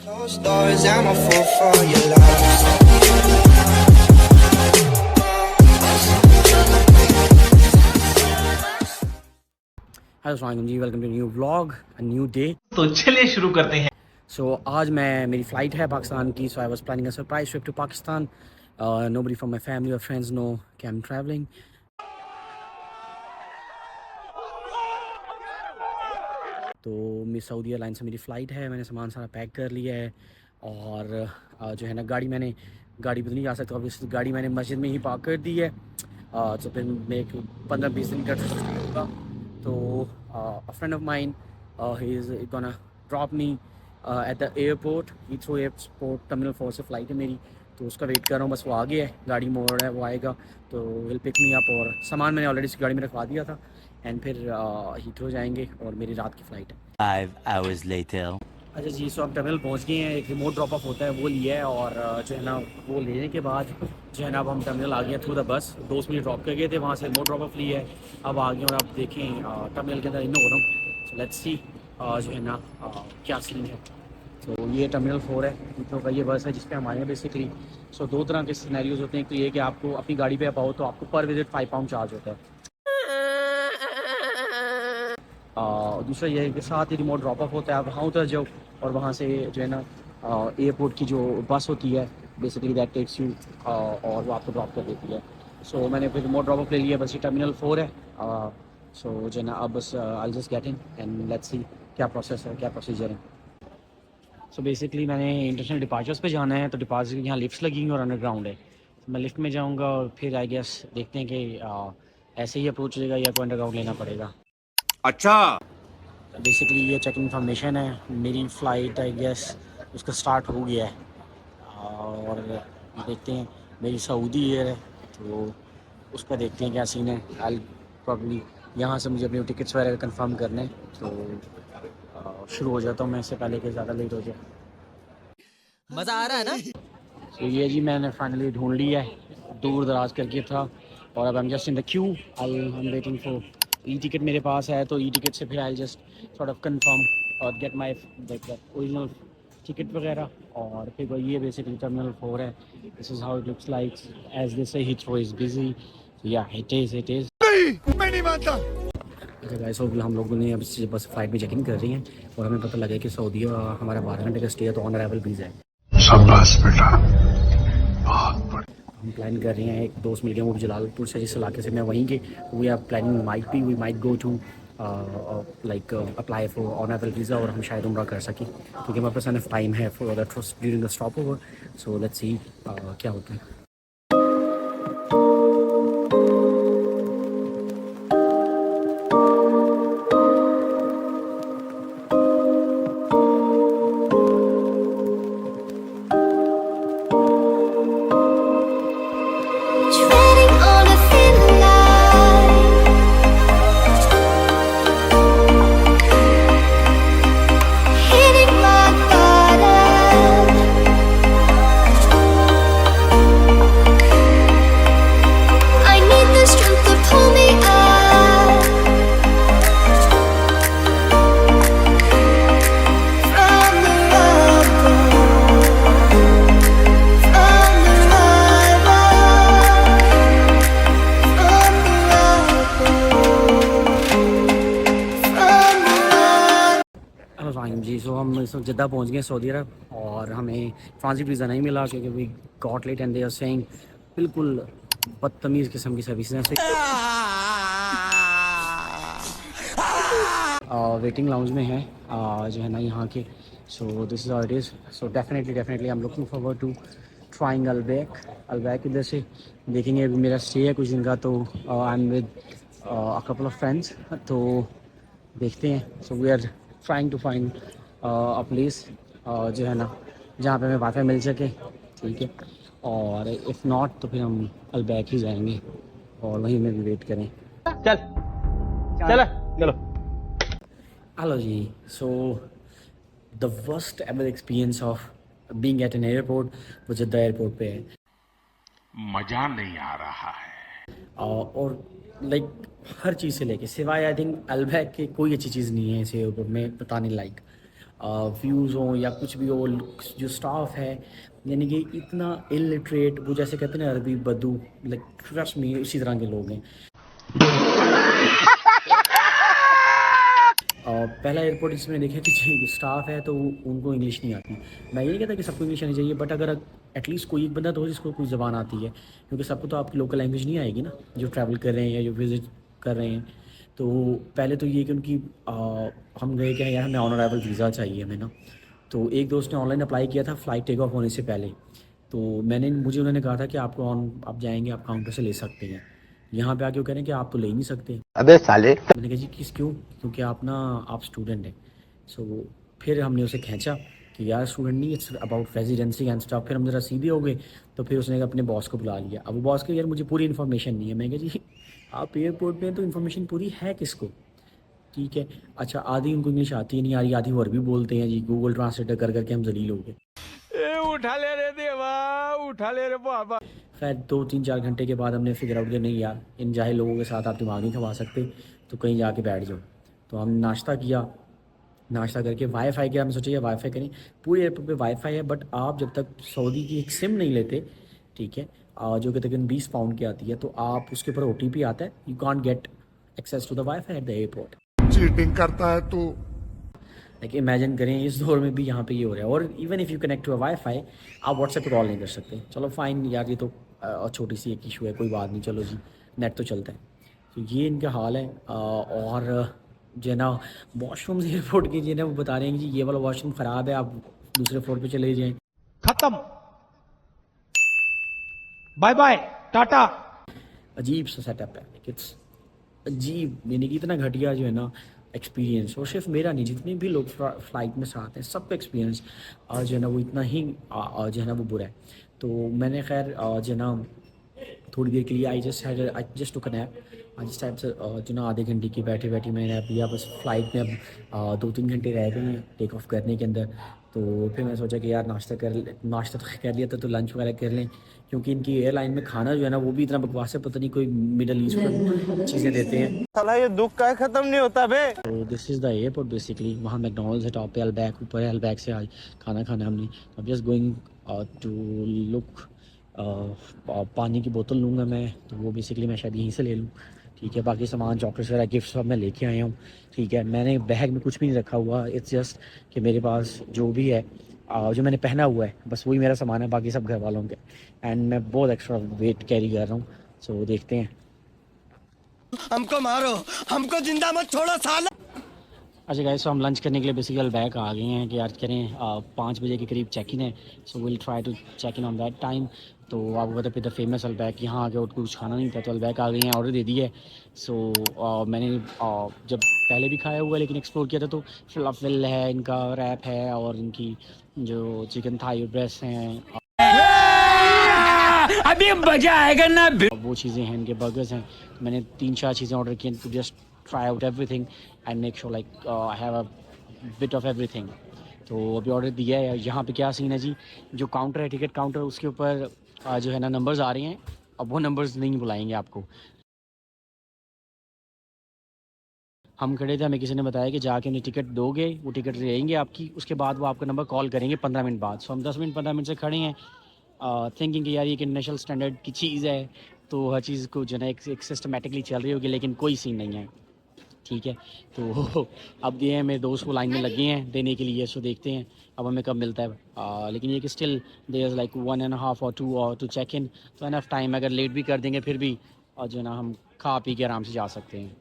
Closed doors, I'm a fool for your love. Hello अस्सलाम जी, welcome to new vlog, a new day. तो चलिए शुरू करते हैं। आज मेरी फ़्लाइट है पाकिस्तान की, so I was planning a surprise trip to Pakistan. Nobody from my family और फ्रेंड्स नो कि आई एम ट्रैवलिंग। तो मिस सऊदी एयरलाइन से मेरी फ़्लाइट है, मैंने सामान सारा पैक कर लिया है और जो है ना गाड़ी पर नहीं जा सकता, ऑब्वियसली गाड़ी मैंने मस्जिद में ही पार्क कर दी है। तो फिर मैं एक 15-20 दिन का ट्रिप होगा। तो a friend of mine, he is gonna drop me at the airport, Heathrow Airport, terminal 4 से फ़्लाइट है मेरी, तो उसका वेट कर रहा हूँ। बस वो आ गया है, गाड़ी मोड़ है, वो आएगा तो विल पिक मी अप। और सामान मैंने ऑलरेडी गाड़ी में रखवा दिया था एंड फिर हीथ्रो जाएंगे और मेरी रात की फ़्लाइट है। 5 hours later. अच्छा जी, सो अब टर्मिनल पहुँच गए हैं, एक रिमोट ड्रॉप ऑफ होता है वो लिया है और जो है ना वो लेने के बाद जो है ना अब हम टर्मिनल आ गए थ्रू द बस। दोस्त मुझे ड्रॉप कर गए थे, वहाँ से रिमोट ड्रॉप ऑफ लिया है, अब आ गए और अब देखें टर्मिनल के अंदर इन हो रहा हूँ। सो लेट्स सी जो है ना क्या सीन है। तो ये टर्मिनल 4 है, हीथ्रो का ये बस है जिस पे हम आए हैं बेसिकली। सो दो तरह के सिनेरियोज होते हैं, एक तो ये कि आपको अपनी गाड़ी पे आप आओ तो आपको पर विजिट £5 चार्ज होता है। दूसरा ये है कि साथ ही रिमोट ड्रॉप ऑफ होता है, आप वहाँ उतर जाओ और वहाँ से जो है ना एयरपोर्ट की जो बस होती है बेसिकली दैट टेक्स यू और वो आपको ड्रॉप कर देती है। सो मैंने फिर रिमोट ड्रॉप ऑफ ले लिया, बस ये टर्मिनल 4 है। सो जो है ना अब बस I just get in and let's see क्या प्रोसेस है, क्या प्रोसीजर है। सो बेसिकली मैंने इंटरनेशनल डिपार्चर्स पे जाना है, तो डिपार्चर यहाँ लिफ्ट्स लगी हैं और अंडरग्राउंड है, तो मैं लिफ्ट में जाऊँगा और फिर आई गेस देखते हैं कि ऐसे ही अप्रोच होगा या कोई अंडरग्राउंड लेना पड़ेगा। अच्छा, बेसिकली ये चेक इन्फॉर्मेशन है, मेरी फ़्लाइट आई गेस उसका स्टार्ट हो गया है और देखते हैं मेरी सऊदी एयर है तो उसका देखते हैं क्या सीन है। आई प्रॉब्ली यहाँ से मुझे अपनी टिकट्स वगैरह कंफर्म करने हैं, तो शुरू हो जाता हूँ मैं इससे पहले कि ज़्यादा लेट हो जाए। मजा आ रहा है ना। तो ये जी मैंने फाइनली ढूंढ लिया है, दूर दराज करके था और अब I am just in the queue, I am waiting for e ticket मेरे पास है, तो ई टिकट से फिर I just sort of confirm और गेट माय ओरिजिनल टिकट वगैरह। और फिर ये बेसिकली टर्मिनल 4 है, this is how it looks like as they say Heathrow is busy, या इट इज़। मैं नहीं मानता। अच्छा गाइस, हम लोगों ने अब बस फ्लाइट में चेक इन कर रही हैं और हमें पता लगा कि सऊदी हमारा 12 घंटे का स्टे है, तो ऑन अराइवल वीज़ा है। शाबाश बेटा, बहुत बढ़िया। हम प्लान कर रहे हैं, एक दोस्त मिल गया वो जलालपुर से, जिस इलाके से मैं वहीं के, we are planning we might go to like apply for on arrival visa और हम शायद उम्रा कर सकें क्योंकि हमारे पास एनफ टाइम है for the during the stopover. So let's see क्या होता है। Treading on a thin line, hitting rock bottom. I need the strength to pull me up from the rubble, from the rubble. Fine जी, so हम इस वक्त जद्दा पहुँच गए Saudi अरब और हमें ट्रांजिट वीज़ा नहीं मिला क्योंकि we got late and they are saying बिल्कुल बदतमीज़ किस्म की सर्विस हैं। वेटिंग लाउंज में है जो है ना यहाँ के। So this is how it is. So definitely I am looking forward to trying Albaik इधर से देखेंगे। अभी मेरा स्टे है कुछ दिन का, तो I am with a couple of friends, तो देखते हैं। So we are trying to find a place जो है ना जहाँ पे हमें वाईफाई मिल सके, ठीक है, और इफ़ नॉट तो फिर हम अलबैक ही जाएंगे और वहीं में भी वेट करें। चल चल चलो। हेलो जी, so the worst ever experience of being at an airport वो जद्दा एयरपोर्ट पे है। मजा नहीं आ रहा है। और लाइक हर चीज़ से लेके सिवाय आई थिंक अलबैक के कोई अच्छी चीज़ नहीं है इस एयरपोर्ट में बताने लायक। व्यूज़ हों या कुछ भी हो, जो स्टाफ है यानी कि इतना इलिटरेट, वो जैसे कहते हैं ना अरबी बदू, लाइक ट्रस्ट मी उसी तरह के लोग हैं। पहला एयरपोर्ट जिसमें देखा कि स्टाफ है तो उनको इंग्लिश नहीं आती। मैं ये नहीं कहता कि सबको इंग्लिश आनी चाहिए, बट अगर एटलीस्ट कोई एक बंदा तो हो जिसको कोई ज़बान आती है, क्योंकि सबको तो आपकी लोकल लैंग्वेज नहीं आएगी ना, जो ट्रैवल कर रहे हैं या जो विज़िट कर रहे हैं। तो पहले तो ये कि उनकी हम गए कि यार हमें ऑन अराइवल वीज़ा चाहिए हमें ना। तो एक दोस्त ने ऑनलाइन अप्लाई किया था फ़्लाइट टेक ऑफ होने से पहले। तो मुझे उन्होंने कहा था कि आप जाएंगे, आप काउंटर से ले सकते हैं। यहाँ पे आके वो कह रहे हैं कि आप तो ले नहीं सकते। अबे साले, मैंने कहा जी क्यों? क्योंकि आप स्टूडेंट हैं। सो फिर हमने उसे खींचा कि यार स्टूडेंट नहीं, it's about residency and stuff. फिर हम ज़रा सीधे हो गए, तो फिर उसने अपने बॉस को बुला लिया। अब वो बॉस को यार मुझे पूरी इन्फॉर्मेशन नहीं है। मैं कहा जी आप एयरपोर्ट पे हैं तो इन्फॉर्मेशन पूरी है किसको? ठीक है, अच्छा आधी उनको इंग्लिश आती है नहीं आ रही, आधी वो अरबी बोलते हैं जी, गूगल ट्रांसलेटर कर करके हम जलील हो गए। उठा ले रे देवा, उठा ले रे बाबा। खैर 2-3-4 घंटे के बाद हमने फिगर आउट किया नहीं यार, इन जाहिल लोगों के साथ आप दिमाग नहीं खवा सकते, तो कहीं जाके बैठ जाओ। तो हम नाश्ता किया, नाश्ता करके वाईफाई किया। हमने सोचा वाईफाई करें, पूरे एयरपोर्ट पे वाईफाई है, बट आप जब तक सऊदी की एक सिम नहीं लेते, ठीक है, जो कि तकरीबन 20 पाउंड की आती है, तो आप उसके ऊपर OTP आता है, you can't get access to the wifi at the airport. Cheating करता है तू। लाइक इमेजिन करें इस दौर में भी यहाँ पे ये हो रहा है। और even if you connect to a wifi, आप व्हाट्सएप पे कॉल नहीं कर सकते। चलो फाइन यार, ये तो छोटी सी एक इशू है, कोई बात नहीं, चलो जी नेट तो चलता है। तो ये इनका हाल है। और जो है ना वॉशरूम्स एयरपोर्ट के जो है ना वो बता रहे हैं कि जी ये वाला वॉशरूम ख़राब है, आप दूसरे फ्लोर पे चले जाएँ। खत्म, बाय बाय, टाटा। अजीब सा सेटअप है, इट्स अजीब, यानी कि इतना घटिया जो है ना एक्सपीरियंस। और सिर्फ मेरा नहीं, जितने भी लोग फ़्लाइट में साथ हैं सबका एक्सपीरियंस जो है ना वो इतना ही जो है ना वो बुरा है। तो मैंने खैर जो है ना थोड़ी देर के लिए आई जस्ट टू नैप। जिस टाइप से जो ना आधे घंटे की बैठे बैठे मैंने नैप लिया। बस फ़्लाइट में अब 2-3 घंटे रह गए हैं टेक ऑफ करने के अंदर। तो फिर मैंने सोचा कि यार नाश्ता तो कर लिया था, तो लंच वगैरह कर लें, क्योंकि इनकी एयरलाइन में खाना जो है ना वो भी इतना बकवास है, पता नहीं कोई मिडल ईस्ट चीज़ें देते हैं। साला ये दुख का ख़त्म नहीं होता बे। तो this is the airport basically. वहाँ मैकडॉनल्ड्स है टॉप पे, अलबैक ऊपर है, अलबैक से आज खाना खाना हमने। अब जस्ट गोइंग टू लुक, पानी की बोतल लूँगा मैं, तो वो बेसिकली मैं शायद यहीं से ले लूँ। ठीक है, बाकी सामान चॉकलेट्स वगैरह गिफ्ट सब मैं लेके आया हूँ। ठीक है, मैंने बैग में कुछ भी नहीं रखा हुआ, इट्स जस्ट कि मेरे पास जो भी है जो मैंने पहना हुआ है बस वही मेरा सामान है, बाकी सब घर वालों के। एंड मैं बहुत एक्स्ट्रा वेट कैरी कर रहा हूँ, सो देखते हैं। हमको मारो, हमको जिंदा मत छोड़ो साला। अच्छा गाइस, तो हम लंच करने के लिए बेसिकली बैक आ गए हैं कि यार करें 5 बजे के करीब चेक इन है, so will try to check in on that time. तो आपको पता है द फेमस अलबैक, यहाँ आके और कुछ खाना नहीं था तो अलबैक आ गए हैं, ऑर्डर दे दिया है। सो मैंने जब पहले भी खाया हुआ है लेकिन एक्सप्लोर किया था, तो फलाफल है, इनका रैप है, और इनकी जो चिकन थाई ब्रेस्ट हैं, अभी मजा आएगा ना। वो चीज़ें हैं, इनके बर्गर्स हैं। मैंने 3-4 चीज़ें ऑर्डर की to just try out everything and make sure like I have a bit of everything. तो अभी ऑर्डर दिया है। यहाँ पे क्या सीन है जी, जो काउंटर है, टिकट काउंटर, उसके ऊपर जो है ना नंबर्स आ रहे हैं। अब वो नंबर्स नहीं बुलाएंगे आपको। हम खड़े थे, हमें किसी ने बताया कि जाके उन्हें टिकट दोगे, वो टिकट रहेंगे आपकी, उसके बाद वो आपका नंबर कॉल करेंगे 15 मिनट बाद। सो हम 10 मिनट 15 मिनट से खड़े हैं थिंकिंग कि यार ये इंटरनेशनल स्टैंडर्ड की चीज़ है, तो हर चीज़ को जो है ना एक सिस्टमेटिकली चल रही होगी, लेकिन कोई सीन नहीं है। ठीक है, तो अब ये हैं मेरे दोस्त वो लाइन में लगे हैं देने के लिए, सो देखते हैं अब हमें कब मिलता है। लेकिन ये कि still there is like 1.5 or 2 और टू चेक इन, तो एनफ टाइम। अगर लेट भी कर देंगे फिर भी और जो है ना हम खा पी के आराम से जा सकते हैं।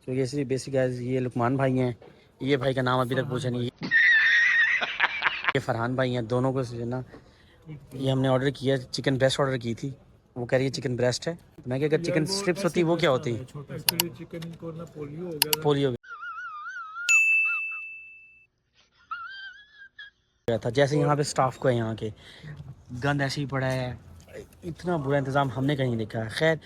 तो ये बेसिक ये लुकमान भाई हैं, ये भाई का नाम अभी तक पूछा नहीं, ये फरहान भाई हैं। दोनों को जो है ना ये हमने ऑर्डर किया, चिकन ब्रेस्ट ऑर्डर की थी, वो कह रही है चिकन ब्रेस्ट है। मैं क्या, अगर चिकन स्ट्रिप्स होती वो क्या होती? चिकन को ना पोलियो गया था। जैसे यहाँ पे स्टाफ को है, यहाँ के गंद ऐसे ही पड़ा है, इतना बुरा इंतज़ाम हमने कहीं नहीं देखा है। खैर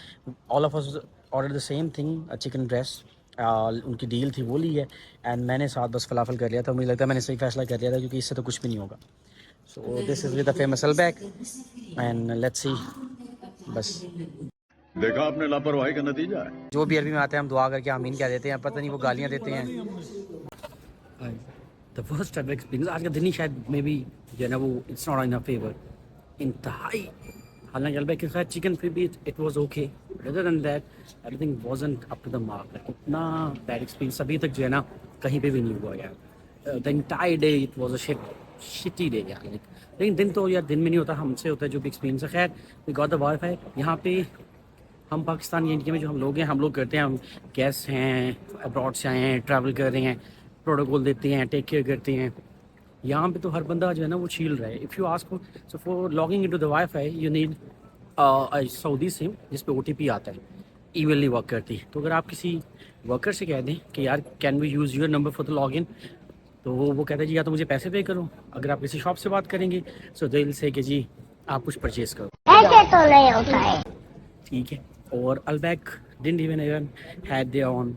all of us order the same thing, chicken breast. उनकी डील थी वो ली है, एंड मैंने साथ बस फलाफल कर लिया था। मुझे लगता है मैंने सही फैसला कर लिया था, क्योंकि इससे तो कुछ भी नहीं होगा। So this is with the famous Albaik and let's see. बस देखा आपने लापरवाही का नतीजा है। जो भी अरबी में आते हैं हम दुआ करके आमीन कह देते हैं, पता नहीं वो गालियाँ देते हैं। द फर्स्ट ट्रैवल एक्सपीरियंस, आज का दिन ही शायद मे बी जो है ना वो इट्स नॉट इन फेवर इंतहाई। हालांकि अलबैक के खैर चिकन फिर भी it was okay, other than that everything wasn't up to the mark. इतना बैड एक्सपीरियंस अभी तक जो है ना कहीं पे भी नहीं हुआ यार। The entire day it was a shitty day यार। लेकिन दिन तो यार दिन में नहीं होता, हमसे होता है जो भी एक्सपीरियंस है। खैर वी गॉट द वाईफाई। यहाँ पे हम पाकिस्तान या इंडिया में जो हम लोग हैं, हम लोग करते हैं, हम गेस्ट हैं, अब्रॉड से आए हैं, ट्रैवल कर रहे हैं, प्रोटोकॉल देते हैं, टेक केयर करते हैं। यहाँ पे तो हर बंदा जो है ना वो छील रहा है। If you ask so for logging into the wifi you need Saudi SIM जिस पे OTP आता है, ईमेल नहीं वर्क करती। तो अगर आप किसी वर्कर से कह दें कि यार can we use your number for the login, तो वो कहता है जी या तो मुझे पैसे पे करो। अगर आप किसी शॉप से बात करेंगे सो दे विल से कि जी आप कुछ परचेज करो। ऐसे तो नहीं होता है। ठीक है। और Albaik didn't even had their own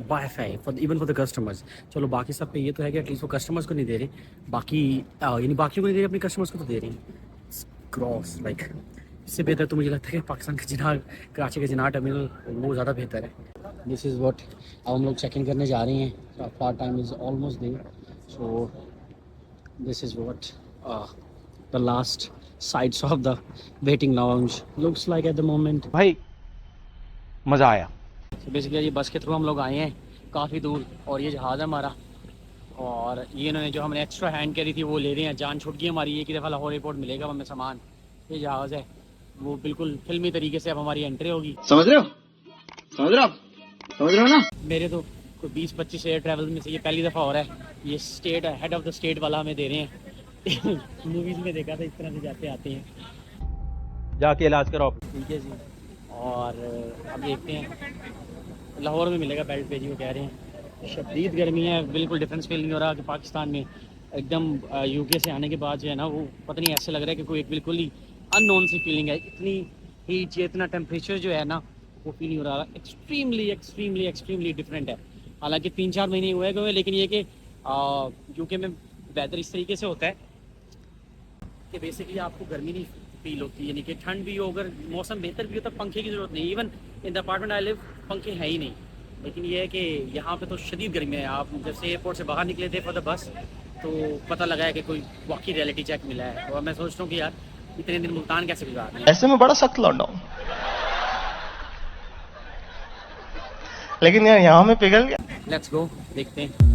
wifi even for the customers. चलो बाकी सब पे ये तो है कि एटलीस्ट वो कस्टमर्स को नहीं दे रहे, बाकी यानी बाकियों को नहीं दे रहे, अपने कस्टमर्स को तो दे रहे हैं। क्रॉस लाइक इससे बेहतर तो मुझे लगता है कि पाकिस्तान का जिनार, कराची का जिनार टर्मिनल वो ज़्यादा बेहतर है। दिस इज़ व्हाट, अब हम लोग चेक इन करने जा रहे हैं। Flight time is almost there, so this is what the last sides of the waiting lounge looks like at the moment। भाई मजा आया। so basically ये बस के थ्रू हम लोग आए हैं काफ़ी दूर, और ये जहाज़ है हमारा, और ये इन्होंने जो हमने एक्स्ट्रा हैंड करी थी वो ले रहे हैं। जान छुट गई हमारी, एक ही दफ़ा लाहौर एयरपोर्ट मिलेगा हमें सामान। ये जहाज़ है वो बिल्कुल फिल्मी तरीके से अब हमारी एंट्री होगी। समझ रहे हो ना? मेरे तो कोई 20-25 एयर ट्रैवल में से ये पहली दफ़ा हो रहा है। ये state head of the state वाला हमें दे रहे हैं। मूवीज़ में देखा था इस तरह से जाते आते हैं। जाके इलाज कराओ। ठीक है जी। और अब देखते हैं लाहौर में मिलेगा बेल्ट पे जी, वो कह रहे हैं। शदीद गर्मी है, बिल्कुल डिफरेंस फील नहीं हो रहा कि पाकिस्तान में एकदम UK से आने के बाद जो है ना वो पता नहीं ऐसे लग रहा है कि कोई एक बिल्कुल ही अननोन सी फीलिंग है। इतनी हीट, इतना टेम्परेचर जो है ना वो फील नहीं हो रहा। एक्सट्रीमली डिफरेंट है। हालांकि 3-4 महीने हुए गए, लेकिन ये कि UK में वेदर इस तरीके से होता है कि बेसिकली आपको गर्मी नहीं फील होती, यानी कि ठंड भी हो, अगर मौसम बेहतर भी हो तब पंखे की ज़रूरत नहीं। Even in the apartment I live पंखे हैं ही नहीं। लेकिन ये है कि यहाँ पे तो शदीद गर्मी है। आप जब से एयरपोर्ट से बाहर निकले थे फॉर द बस तो पता लगा है कि कोई वाकई रियलिटी चेक मिला है। और मैं सोच रहा हूँ कि यार इतने दिन मुल्तान कैसे गुजार रहे हैं। ऐसे में बड़ा सख्त लौटा हूँ, लेकिन यार यहाँ में पिघल गया। लेट्स गो, देखते हैं।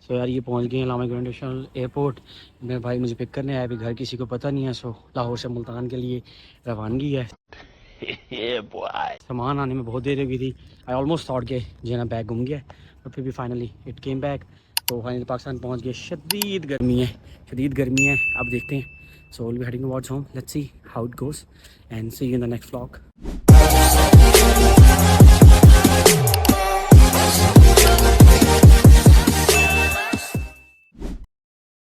तो यार ये पहुंच गए हैं लामा इंटरनेशनल एयरपोर्ट में। भाई मुझे पिक करने आया, अभी घर किसी को पता नहीं है। सो लाहौर से मुल्तान के लिए रवानगी है। सामान आने में बहुत देर हो गई थी। आई ऑलमोस्ट थॉट के जो है ना बैग घूम गया, और फिर भी फाइनली इट केम बैक। तो फाइनली पाकिस्तान पहुंच गए। शदीद गर्मी है, अब देखते हैं। So will be heading towards home, let's see how it goes and see you in the next vlog.